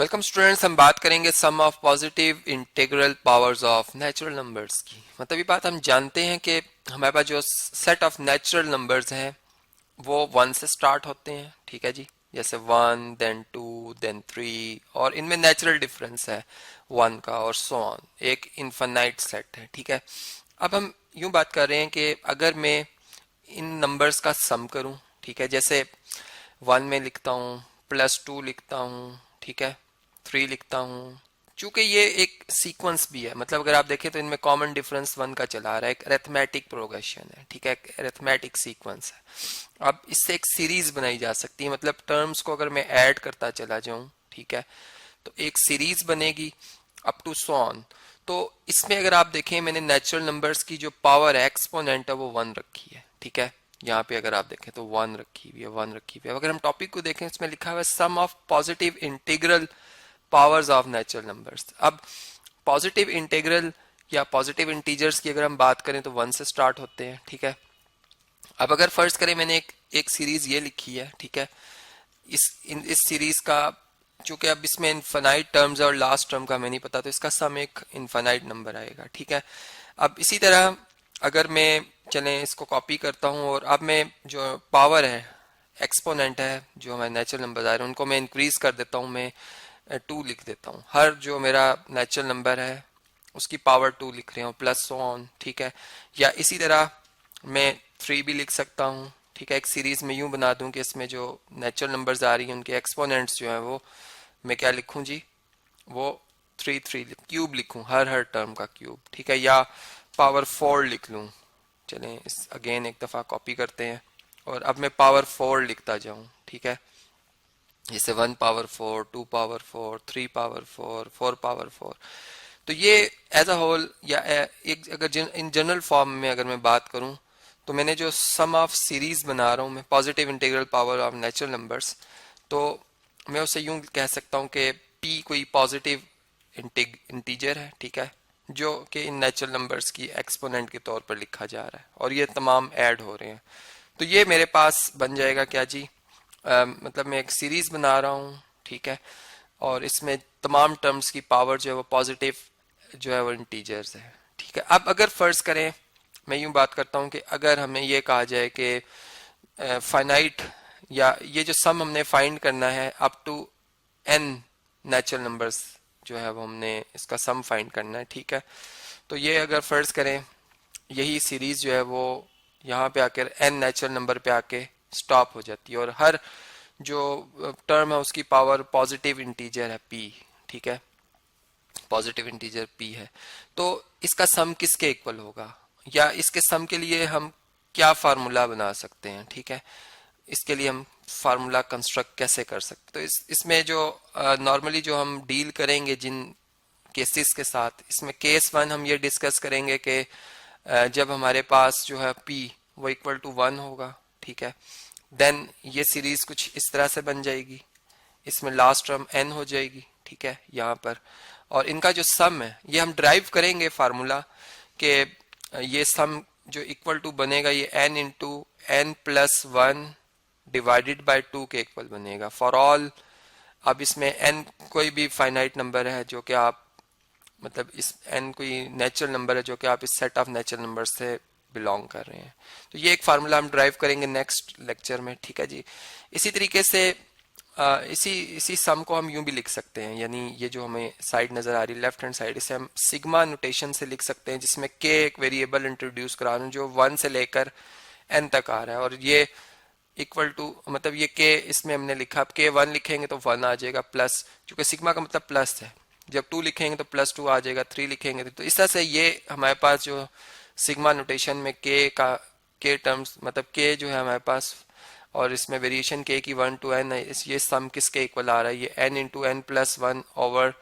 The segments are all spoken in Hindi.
वेलकम स्टूडेंट्स, हम बात करेंगे sum of positive integral powers of natural numbers की। मतलब ये बात हम जानते हैं कि हमारे पास जो सेट ऑफ नेचुरल नंबर्स हैं वो वन से स्टार्ट होते हैं, ठीक है जी। जैसे one, then two, then three, और इनमें नेचुरल डिफरेंस है वन का, और सो ऑन, एक इनफाइनाइट सेट है, ठीक है। अब हम यूं बात कर रहे हैं कि अगर मैं इन नंबर्स का सम करूं, ठीक है, जैसे वन में लिखता हूँ, प्लस टू लिखता हूँ, ठीक है, थ्री लिखता हूँ। चूंकि ये एक सीक्वेंस भी है, मतलब अगर आप देखें तो इनमें कॉमन डिफरेंस वन का चला रहा है, एक अरिथमेटिक प्रोग्रेशन है, ठीक है, एक अरिथमेटिक सीक्वेंस है। अब इससे एक सीरीज बनाई जा सकती है, मतलब टर्म्स को अगर मैं ऐड करता चला जाऊं, ठीक है, तो एक सीरीज बनेगी अप टू सो ऑन। तो इसमें अगर आप देखें, मैंने नेचुरल नंबर्स की जो पावर है, एक्सपोनेंट है, वो वन रखी है, ठीक है। यहाँ पे अगर आप देखें तो वन रखी हुई है, वन रखी हुई है। अगर हम टॉपिक को देखें, इसमें लिखा हुआ है sum of positive integral powers of natural numbers. अब पॉजिटिव इंटीग्रल या पॉजिटिव इंटीजर्स की अगर हम बात करें तो वन से स्टार्ट होते हैं, ठीक है। अब अगर फर्ज करें मैंने एक सीरीज ये लिखी है, ठीक है, इस सीरीज का, चूंकि अब इसमें इनफाइनाइट टर्म्स और लास्ट टर्म का हमें नहीं पता, तो इसका सम एक इनफाइनाइट नंबर आएगा, ठीक है। अब इसी तरह अगर मैं, चलें इसको कॉपी करता हूं, और अब मैं जो पावर है, एक्सपोनेंट है, जो हमारे नेचुरल नंबर आ रहे हैं उनको मैं इंक्रीज कर देता हूं, मैं टू लिख देता हूं। हर जो मेरा नेचुरल नंबर है उसकी पावर टू लिख रहे हूँ, प्लस सो ऑन, ठीक है। या इसी तरह मैं थ्री भी लिख सकता हूँ, ठीक है। एक सीरीज में यूं बना दूं कि इसमें जो नेचुरल नंबर्स आ रही हैं उनके एक्सपोनेंट्स जो हैं वो मैं क्या लिखूं जी, वो थ्री थ्री क्यूब लिखूं, हर टर्म का क्यूब, ठीक है। या पावर फोर लिख लूं। चलें इस अगेन एक दफा कॉपी करते हैं, और अब मैं पावर फोर लिखता जाऊं, ठीक है। जैसे one power four, two power four, three power four, four power four. तो ये एज अ होल, या एक अगर इन जनरल फॉर्म में अगर मैं बात करूं, तो मैंने जो सम ऑफ सीरीज बना रहा हूं मैं, positive integral power of natural numbers, तो मैं उसे यूं कह सकता हूं कि पी कोई पॉजिटिव इंटीजर है, ठीक है, जो कि इन नेचुरल नंबर्स की एक्सपोनेंट के तौर पर लिखा जा रहा है, और ये तमाम ऐड हो रहे हैं। तो ये मेरे पास बन जाएगा क्या जी, मतलब मैं एक सीरीज बना रहा हूँ, ठीक है, और इसमें तमाम टर्म्स की पावर जो है वो पॉजिटिव जो है वो इंटीजर्स है, ठीक है। अब अगर फर्ज करें, मैं यूं बात करता हूं कि अगर हमें ये कहा जाए कि फाइनाइट, या ये जो सम हमने फाइंड करना है up to n natural numbers जो है वो हमने इसका सम फाइंड करना है, ठीक है। तो ये अगर फर्ज करें, यही सीरीज जो है वो यहाँ पे आकर एन नेचुरल नंबर पे आके स्टॉप हो जाती है, और हर जो टर्म है उसकी पावर पॉजिटिव इंटीजर है पी, ठीक है, पॉजिटिव इंटीजर पी है। तो इसका सम किसके इक्वल होगा, या इसके सम के लिए हम क्या फार्मूला बना सकते हैं, ठीक है। इसके लिए हम फार्मूला कंस्ट्रक्ट कैसे कर सकते, तो इसमें जो नॉर्मली जो हम डील करेंगे जिन केसेस के साथ, इसमें केस वन हम ये डिस्कस करेंगे कि जब हमारे पास जो है p वो इक्वल टू वन होगा, ठीक है, देन ये सीरीज कुछ इस तरह से बन जाएगी, इसमें लास्ट टर्म n हो जाएगी, ठीक है, यहाँ पर। और इनका जो सम है ये हम ड्राइव करेंगे फार्मूला कि ये सम जो इक्वल टू बनेगा ये n into n plus one divided by two के इक्वल बनेगा फॉर ऑल। अब इसमें n कोई भी फाइनाइट नंबर है जो कि आप, मतलब इस n कोई नेचुरल नंबर है जो कि आप इस सेट ऑफ नेचुरल नंबर से बिलोंग कर रहे हैं। तो ये एक फार्मूला हम ड्राइव करेंगे नेक्स्ट लेक्चर में, ठीक है जी। इसी तरीके से इसी सम को हम यूं भी लिख सकते हैं, यानी ये जो हमें साइड नजर आ रही है लेफ्ट हैंड साइड, इसे हम सिग्मा नोटेशन से लिख सकते हैं, जिसमें k एक वेरिएबल इंट्रोड्यूस करा रहा हूं जो वन से लेकर n तक आ रहा है, और ये इक्वल टू, मतलब ये k इसमें हमने लिखा, अब k वन लिखेंगे तो वन आ जाएगा, प्लस चूंकि सिग्मा का मतलब प्लस है, जब टू लिखेंगे तो प्लस टू आ जाएगा, थ्री लिखेंगे तो इस तरह से ये हमारे पास जो सिग्मा नोटेशन में के टर्म्स, मतलब के जो है हमारे पास, और इसमें वेरिएशन के की वन टू एन है, ये सम किसके इक्वल आ रहा है, ये n into n plus one over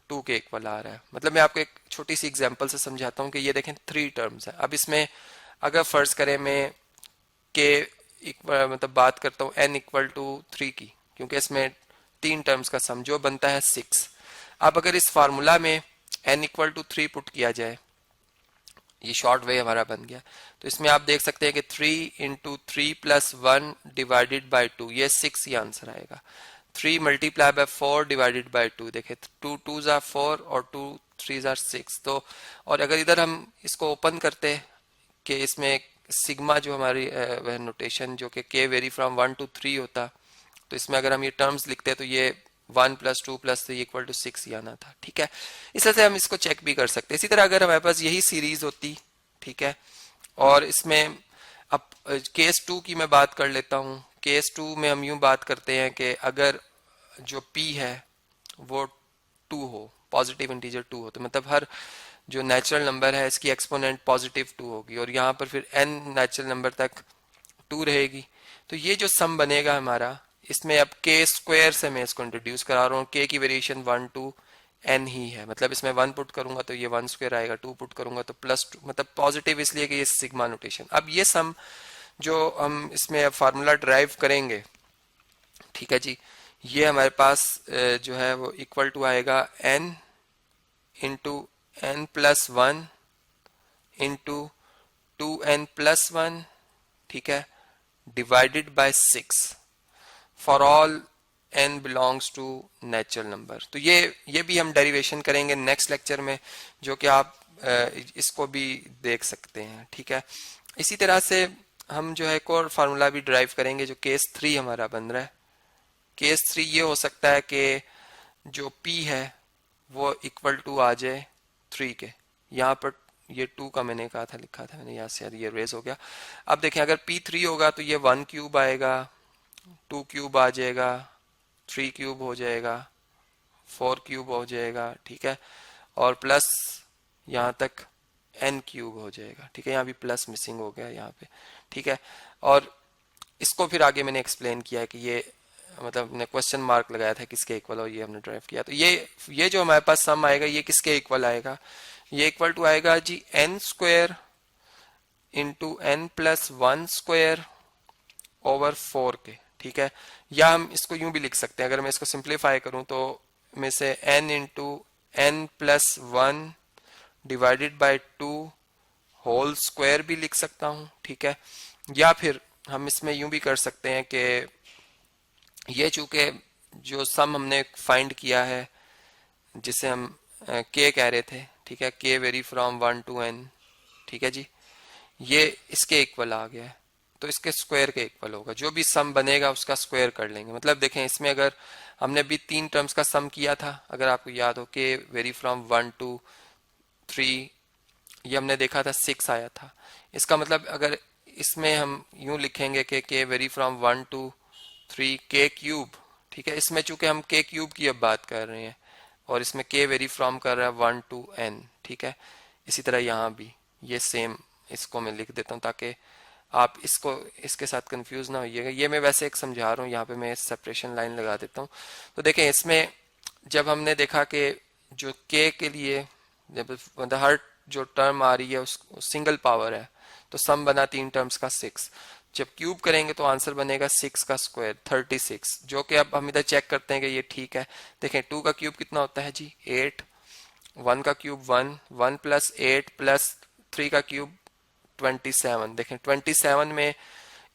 two के इक्वल आ रहा है। मतलब मैं आपको एक छोटी सी एग्जांपल से समझाता हूँ कि ये देखें थ्री टर्म्स है। अब इसमें अगर फर्ज करें मैं के मतलब बात करता हूँ एन इक्वल टू थ्री की, क्योंकि इसमें तीन टर्म्स का सम जो बनता है सिक्स। अब अगर इस फार्मूला में n equal to three put किया जाए, ये शॉर्ट वे हमारा बन गया, तो इसमें आप देख सकते हैं कि three into three plus one divided by to, ये सिक्स ही आंसर आएगा। 3 मल्टीप्लाई बाय 4 डिवाइडेड बाय 2, देखे 2 2s आर 4 और 2 3s आर 6। तो और अगर इधर हम इसको ओपन करते कि इसमें सिग्मा जो हमारी वह नोटेशन जो कि k वेरी फ्रॉम 1 to 3 होता, तो इसमें अगर हम ये टर्म्स लिखते तो ये 1 + 2 + 3 = 6 ही आना था। ठीक है, इस तरह से हम इसको चेक भी कर सकते हैं। इसी तरह अगर हमारे पास यही सीरीज होती, ठीक है, और इसमें अब केस 2 की मैं बात कर लेता हूँ। केस 2 में हम यूं बात करते हैं कि अगर जो p है वो 2 हो, पॉजिटिव इंटीजर 2 हो, तो मतलब हर जो नेचुरल नंबर है इसकी एक्सपोनेंट पॉजिटिव 2 होगी और यहाँ पर फिर n नेचुरल नंबर तक 2 रहेगी। तो ये जो सम बनेगा हमारा, इसमें अब k स्क्वायर से मैं इसको इंट्रोड्यूस करा रहा हूँ। k की वेरिएशन 1 to n ही है, मतलब इसमें 1 पुट करूंगा तो ये 1 स्क्वायर आएगा, 2 पुट करूंगा तो +2, मतलब पॉजिटिव इसलिए कि ये सिग्मा नोटेशन। अब ये सम जो हम इसमें फार्मूला ड्राइव करेंगे, ठीक है जी, ये हमारे पास जो है वो इक्वल टू आएगा n into n+1 into 2n+1, ठीक है, divided by 6 for all n belongs to natural number. तो ये भी हम डेरिवेशन करेंगे नेक्स्ट लेक्चर में, जो कि आप इसको भी देख सकते हैं। ठीक है, इसी तरह से हम जो है एक और फार्मूला भी ड्राइव करेंगे जो केस 3 हमारा बन रहा है। केस 3 ये हो सकता है कि जो p है वो इक्वल टू आ जाए 3 के। यहाँ पर ये 2 का मैंने कहा था, लिखा था मैंने, यहाँ से ये रेज हो गया। अब देखें अगर p 3 होगा तो ये 1 क्यूब आएगा, 2 क्यूब आ जाएगा, 3 क्यूब हो जाएगा, 4 क्यूब हो जाएगा, ठीक है, और प्लस यहाँ तक n क्यूब हो जाएगा। ठीक है, यहाँ भी प्लस मिसिंग हो गया यहाँ पे। ठीक है, और इसको फिर आगे मैंने एक्सप्लेन किया है कि ये मतलब हमने क्वेश्चन मार्क लगाया था किसके इक्वल, और ये हमने ड्राइव किया। तो ये जो हमारे पास सम आएगा ये किसके इक्वल आएगा, ये इक्वल टू आएगा जी n square into n+1 square over 4 के। ठीक है, या हम इसको यूं भी लिख सकते हैं, अगर मैं इसको सिंप्लीफाई करूं तो में से n into n+1 divided by 2 whole square भी लिख सकता हूं। ठीक है, या फिर हम इसमें यूं भी कर सकते हैं कि ये चूंकि जो सम हमने फाइंड किया है जिसे हम k कह रहे थे, ठीक है, k very from 1 to n, ठीक है जी, ये इसके इक्वल आ गया है, तो इसके स्क्वायर के इक्वल होगा। जो भी सम बनेगा उसका स्क्वायर कर लेंगे। मतलब देखें इसमें अगर हमने भी 3 टर्म्स का सम किया था, अगर आपको याद हो, k वेरी फ्रॉम 1 to 3, ये हमने देखा था 6 आया था। इसका मतलब अगर इसमें हम यूं लिखेंगे कि k very from 1 to 3 k cube, ठीक है, इसमें चूंकि हम k क्यूब की अब बात कर रहे हैं और इसमें k वेरी फ्रॉम कर रहा है 1 to n। ठीक है, इसी तरह यहाँ भी ये सेम, इसको मैं लिख देता हूँ ताकि आप इसको इसके साथ कंफ्यूज ना होइएगा। ये मैं वैसे एक समझा रहा हूँ, यहाँ पे मैं सेपरेशन लाइन लगा देता हूँ। तो देखें इसमें जब हमने देखा कि जो k के लिए जब मतलब हर जो टर्म आ रही है उस सिंगल पावर है, तो सम बना 3 टर्म्स का 6। जब क्यूब करेंगे तो आंसर बनेगा 6 का स्क्वायर 36, जो कि अब हम इधर चेक करते हैं कि ये ठीक है। देखें 2 का क्यूब कितना होता है जी 8, 1 का क्यूब 1, 1 + 8 + 3 का क्यूब 27। देखें 27 में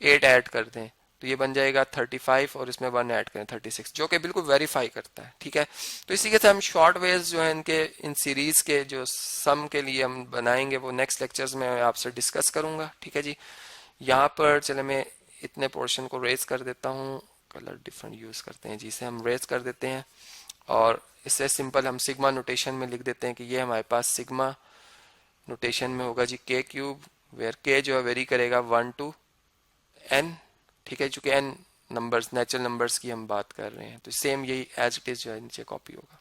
8 ऐड कर दें तो ये बन जाएगा 35 और इसमें 1 ऐड करें 36, जो कि बिल्कुल वेरीफाई करता है। ठीक है, तो इसी के साथ हम शॉर्ट वेज जो है इनके इन सीरीज के जो सम के लिए हम बनाएंगे वो नेक्स्ट लेक्चर्स में आपसे डिस्कस करूंगा। ठीक है जी, यहाँ पर चले मैं इतने पोर्शन को रेज कर देता हूँ। कलर डिफरेंट यूज करते हैं जिसे हम रेज कर देते हैं, और इससे सिंपल हम सिग्मा नोटेशन में लिख देते हैं कि ये हमारे पास सिग्मा नोटेशन में होगा जी k क्यूब, वेयर k जो है वेरी करेगा 1 to n। ठीक है, चूंकि n नंबर्स नेचुरल नंबर्स की हम बात कर रहे हैं, तो सेम यही एज इट इज जो है नीचे कॉपी होगा।